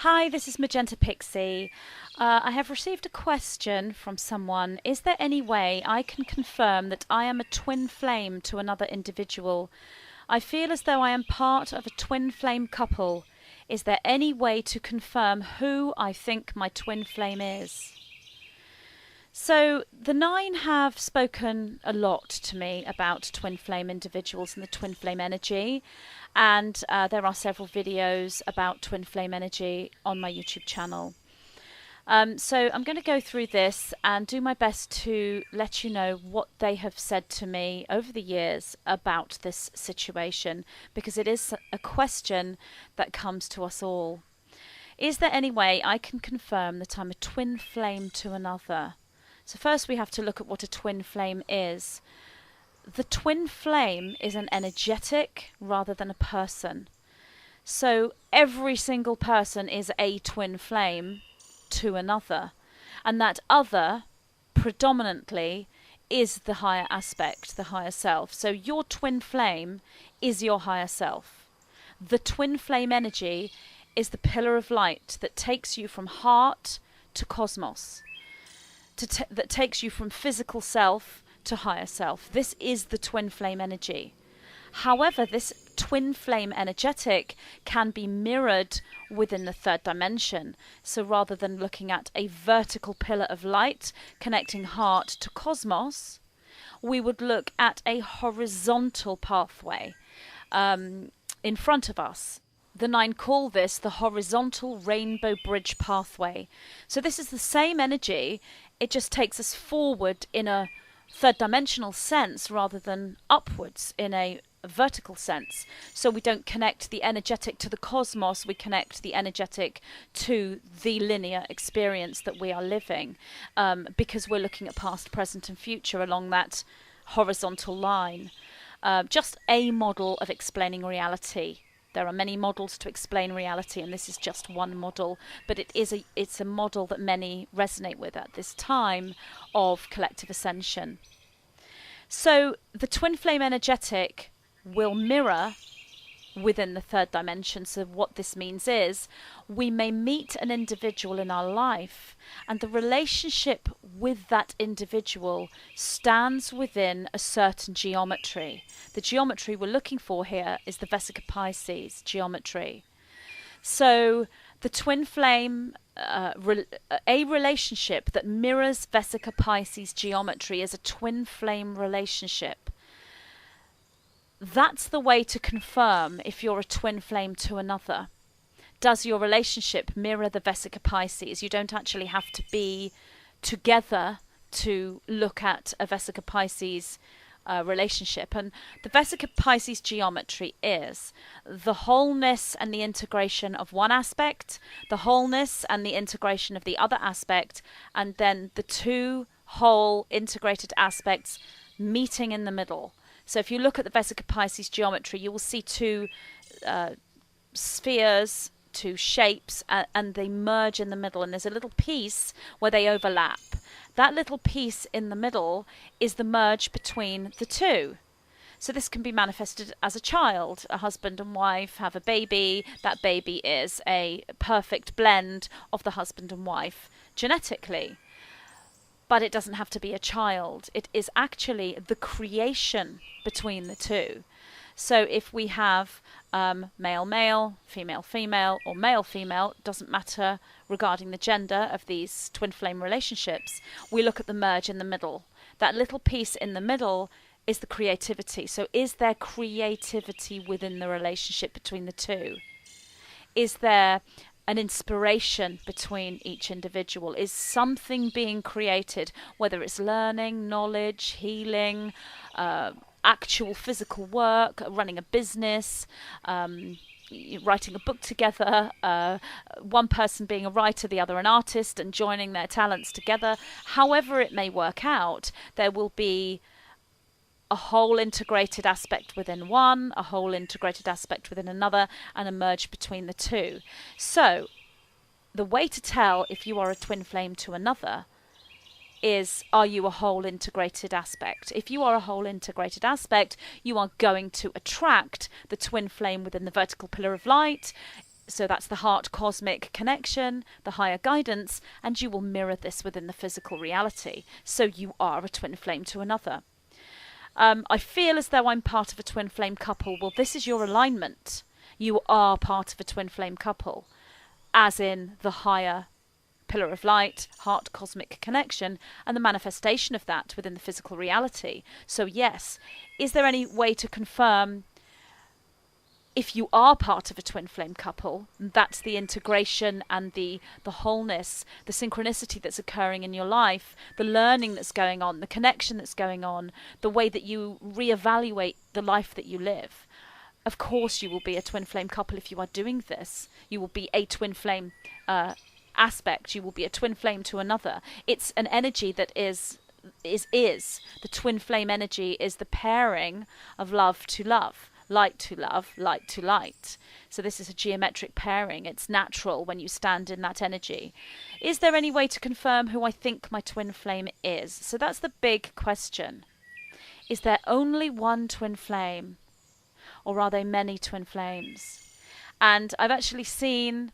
Hi, this is Magenta Pixie. I have received a question from someone. Is there any way I can confirm that I am a twin flame to another individual? I feel as though I am part of a twin flame couple. Is there any way to confirm who I think my twin flame is? So the Nine have spoken a lot to me about twin flame individuals and the twin flame energy, and there are several videos about twin flame energy on my YouTube channel. So I'm going to go through this and do my best to let you know what they have said to me over the years about this situation, because it is a question that comes to us all. Is there any way I can confirm that I'm a twin flame to another? So first we have to look at what a twin flame is. The twin flame is an energetic rather than a person. So every single person is a twin flame to another. And that other, predominantly, is the higher aspect, the higher self. So your twin flame is your higher self. The twin flame energy is the pillar of light that takes you from heart to cosmos. That takes you from physical self to higher self. This is the twin flame energy. However, this twin flame energetic can be mirrored within the third dimension. So rather than looking at a vertical pillar of light connecting heart to cosmos, we would look at a horizontal pathway in front of us. The Nine call this the horizontal rainbow bridge pathway. So this is the same energy, it just takes us forward in a third dimensional sense rather than upwards in a vertical sense. So we don't connect the energetic to the cosmos, we connect the energetic to the linear experience that we are living, because we're looking at past, present and future along that horizontal line. Just a model of explaining reality. There are many models to explain reality, and this is just one model, but it's a model that many resonate with at this time of collective ascension. So the twin flame energetic will mirror within the third dimension. So what this means is we may meet an individual in our life, and the relationship with that individual stands within a certain geometry. The geometry we're looking for here is the Vesica Pisces geometry. So the twin flame, a relationship that mirrors Vesica Pisces geometry is a twin flame relationship. That's the way to confirm if you're a twin flame to another. Does your relationship mirror the Vesica Pisces? You don't actually have to be together to look at a Vesica Pisces relationship. And the Vesica Pisces geometry is the wholeness and the integration of one aspect, the wholeness and the integration of the other aspect, and then the two whole integrated aspects meeting in the middle. So if you look at the Vesica Pisces geometry, you will see two spheres, two shapes, and they merge in the middle, and there's a little piece where they overlap. That little piece in the middle is the merge between the two. So this can be manifested as a child. A husband and wife have a baby. That baby is a perfect blend of the husband and wife genetically. But it doesn't have to be a child. It is actually the creation between the two. So if we have male-male, female-female, or male-female, doesn't matter regarding the gender of these twin flame relationships, we look at the merge in the middle. That little piece in the middle is the creativity. So is there creativity within the relationship between the two? Is there an inspiration between each individual? Is something being created, whether it's learning, knowledge, healing, actual physical work, running a business, writing a book together, one person being a writer, the other an artist, and joining their talents together. However it may work out, there will be a whole integrated aspect within one, a whole integrated aspect within another, and a merge between the two. So the way to tell if you are a twin flame to another is, are you a whole integrated aspect? If you are a whole integrated aspect, you are going to attract the twin flame within the vertical pillar of light So that's the heart cosmic connection, the higher guidance, and you will mirror this within the physical reality. So you are a twin flame to another. I feel as though I'm part of a twin flame couple. Well, this is your alignment. You are part of a twin flame couple, as in the higher pillar of light, heart cosmic connection, and the manifestation of that within the physical reality. So yes, is there any way to confirm if you are part of a twin flame couple? That's the integration and the wholeness, the synchronicity that's occurring in your life, the learning that's going on, the connection that's going on, the way that you reevaluate the life that you live. Of course you will be a twin flame couple if you are doing this. You will be a twin flame aspect. You will be a twin flame to another. It's an energy that is the twin flame energy is the pairing of love to love, light to love, light to light. So this is a geometric pairing. It's natural when you stand in that energy. Is there any way to confirm who I think my twin flame is? So that's the big question. Is there only one twin flame, or are there many twin flames? And I've actually seen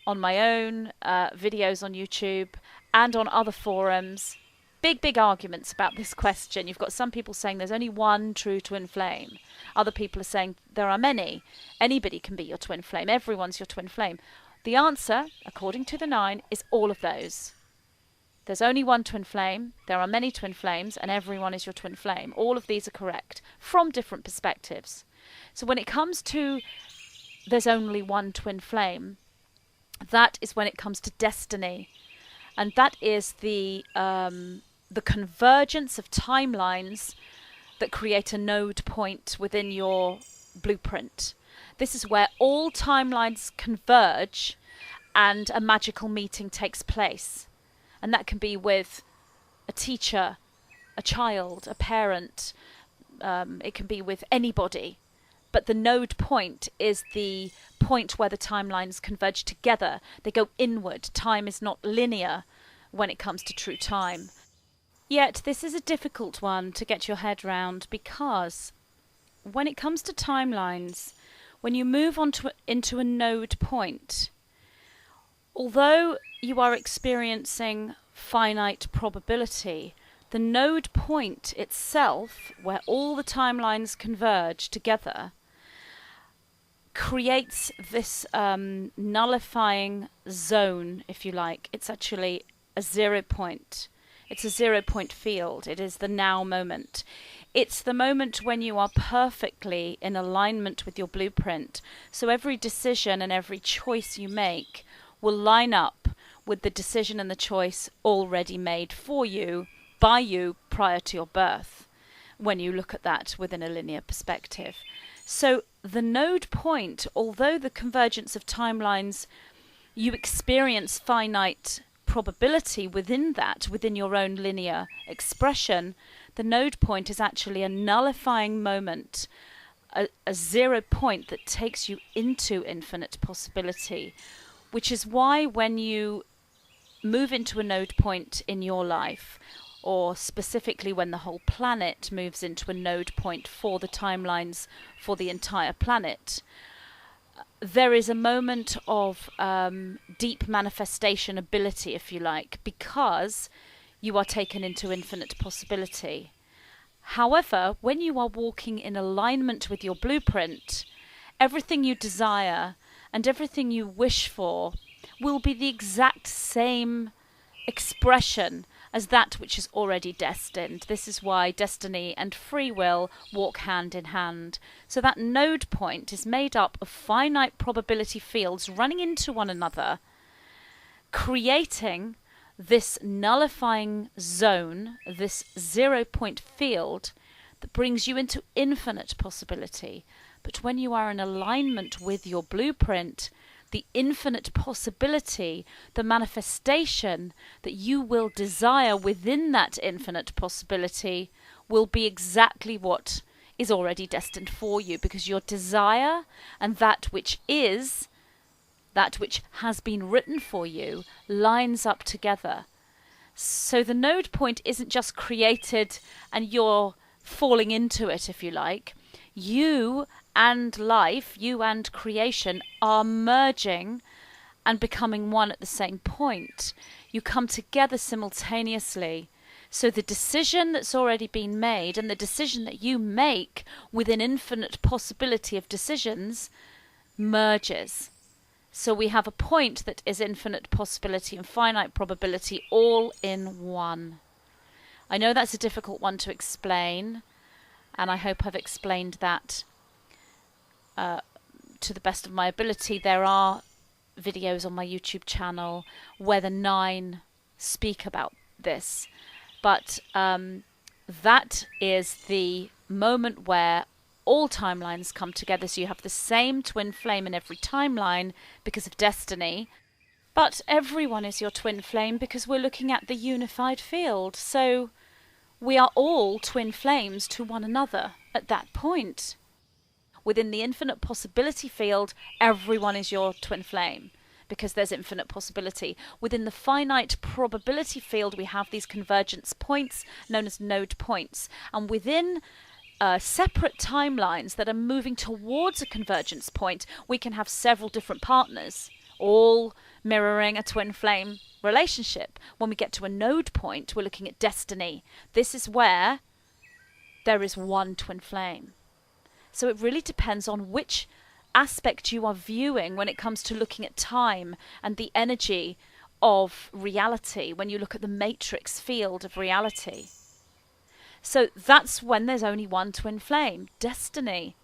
on my own videos on YouTube and on other forums big arguments about this question. You've got some people saying there's only one true twin flame. Other people are saying there are many. Anybody can be your twin flame. Everyone's your twin flame. The answer, according to the 9, is all of those. There's only one twin flame, there are many twin flames, and everyone is your twin flame. All of these are correct from different perspectives. So when it comes to there's only one twin flame, that is when it comes to destiny. And that is the convergence of timelines that create a node point within your blueprint. This is where all timelines converge and a magical meeting takes place. And that can be with a teacher, a child, a parent. It can be with anybody. But the node point is the point where the timelines converge together. They go inward. Time is not linear when it comes to true time. Yet this is a difficult one to get your head round, because when it comes to timelines, when you move on into a node point, although you are experiencing finite probability, the node point itself, where all the timelines converge together, creates this nullifying zone, if you like. It's actually a 0 point. It's a 0 point field. It is the now moment. It's the moment when you are perfectly in alignment with your blueprint. So every decision and every choice you make will line up with the decision and the choice already made for you, by you, prior to your birth, when you look at that within a linear perspective. So the node point, although the convergence of timelines, you experience finite probability within that, within your own linear expression, the node point is actually a nullifying moment, a 0 point that takes you into infinite possibility, which is why when you move into a node point in your life, or specifically when the whole planet moves into a node point for the timelines for the entire planet, there is a moment of deep manifestation ability, if you like, because you are taken into infinite possibility. However, when you are walking in alignment with your blueprint, everything you desire and everything you wish for will be the exact same expression as that which is already destined. This is why destiny and free will walk hand in hand. So that node point is made up of finite probability fields running into one another, creating this nullifying zone, this 0 point field that brings you into infinite possibility. But when you are in alignment with your blueprint, the infinite possibility, the manifestation that you will desire within that infinite possibility will be exactly what is already destined for you, because your desire and that which is, that which has been written for you, lines up together. So the node point isn't just created and you're falling into it, if you like. You and life, you and creation are merging and becoming one at the same point. You come together simultaneously. So the decision that's already been made and the decision that you make with an infinite possibility of decisions merges. So we have a point that is infinite possibility and finite probability all in one. I know that's a difficult one to explain, and I hope I've explained that to the best of my ability. There are videos on my YouTube channel where the 9 speak about this. But that is the moment where all timelines come together. So you have the same twin flame in every timeline because of destiny. But everyone is your twin flame because we're looking at the unified field. So we are all twin flames to one another at that point. Within the infinite possibility field, everyone is your twin flame, because there's infinite possibility. Within the finite probability field, we have these convergence points known as node points. And within separate timelines that are moving towards a convergence point, we can have several different partners, all mirroring a twin flame relationship. When we get to a node point, we're looking at destiny. This is where there is one twin flame. So it really depends on which aspect you are viewing when it comes to looking at time and the energy of reality, when you look at the matrix field of reality. So that's when there's only one twin flame, destiny.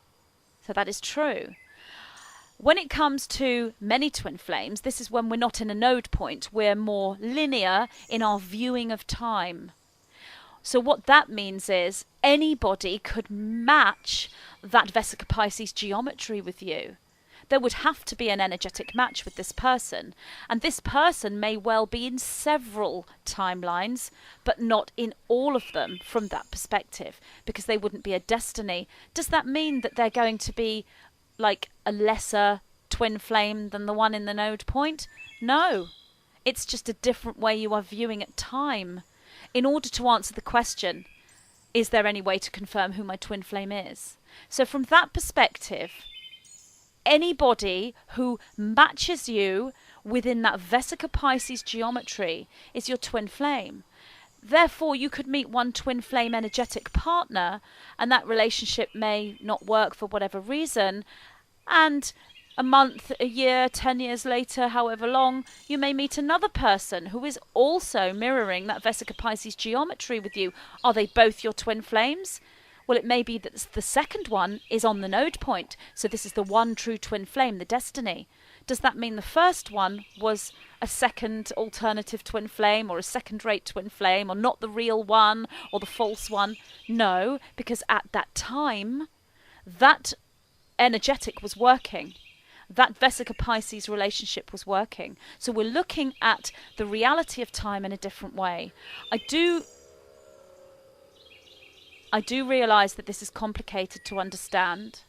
So that is true. When it comes to many twin flames, this is when we're not in a node point, we're more linear in our viewing of time. So what that means is anybody could match that Vesica Pisces geometry with you. There would have to be an energetic match with this person. And this person may well be in several timelines, but not in all of them from that perspective, because they wouldn't be a destiny. Does that mean that they're going to be like a lesser twin flame than the one in the node point? No. It's just a different way you are viewing at time. In order to answer the question, is there any way to confirm who my twin flame is? So from that perspective, anybody who matches you within that Vesica Pisces geometry is your twin flame. Therefore, you could meet one twin flame energetic partner, and that relationship may not work for whatever reason, and a month, a year, 10 years later, however long, you may meet another person who is also mirroring that Vesica Pisces geometry with you. Are they both your twin flames? Well, it may be that the second one is on the node point, so this is the one true twin flame, the destiny. Does that mean the first one was a second alternative twin flame or a second-rate twin flame or not the real one or the false one? No, because at that time, that energetic was working. That Vesica Pisces relationship was working. So we're looking at the reality of time in a different way. I do realise that this is complicated to understand,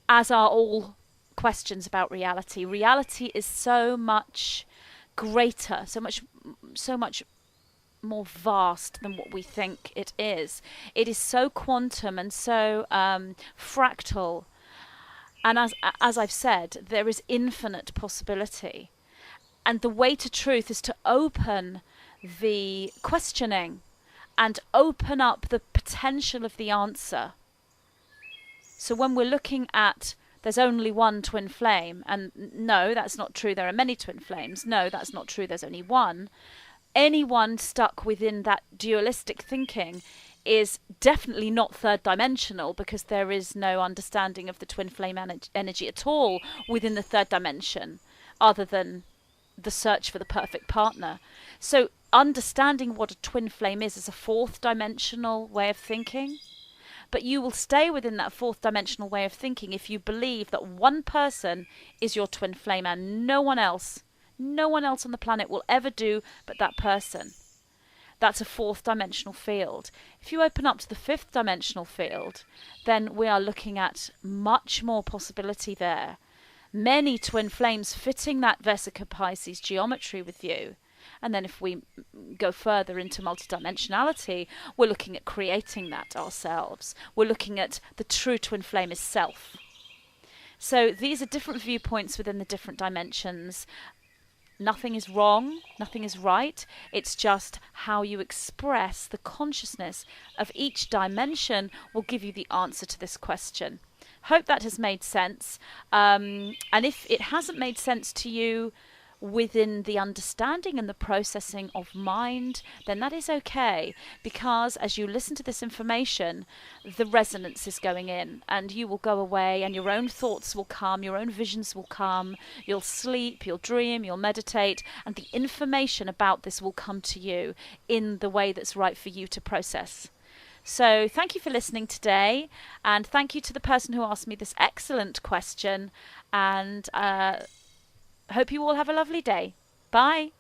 as are all questions about reality. Reality is so much greater, so much more vast than what we think it is. It is so quantum and so fractal. And as I've said, there is infinite possibility. And the way to truth is to open the questioning and open up the potential of the answer. So when we're looking at there's only one twin flame, and no, that's not true, there are many twin flames. No, that's not true, there's only one. Anyone stuck within that dualistic thinking is definitely not third dimensional, because there is no understanding of the twin flame energy at all within the third dimension, other than the search for the perfect partner. So understanding what a twin flame is a fourth dimensional way of thinking. But you will stay within that fourth dimensional way of thinking if you believe that one person is your twin flame and no one else on the planet will ever do but that person. That's a fourth dimensional field. If you open up to the fifth dimensional field, then we are looking at much more possibility there. Many twin flames fitting that Vesica Pisces geometry with you. And then if we go further into multidimensionality, we're looking at creating that ourselves. We're looking at the true twin flame is self. So these are different viewpoints within the different dimensions. Nothing is wrong, nothing is right. It's just how you express the consciousness of each dimension will give you the answer to this question. Hope that has made sense. And if it hasn't made sense to you within the understanding and the processing of mind, then that is okay, because as you listen to this information, the resonance is going in, and you will go away and your own thoughts will come, your own visions will come, you'll sleep, you'll dream, you'll meditate, and the information about this will come to you in the way that's right for you to process. So thank you for listening today, and thank you to the person who asked me this excellent question, and hope you all have a lovely day. Bye.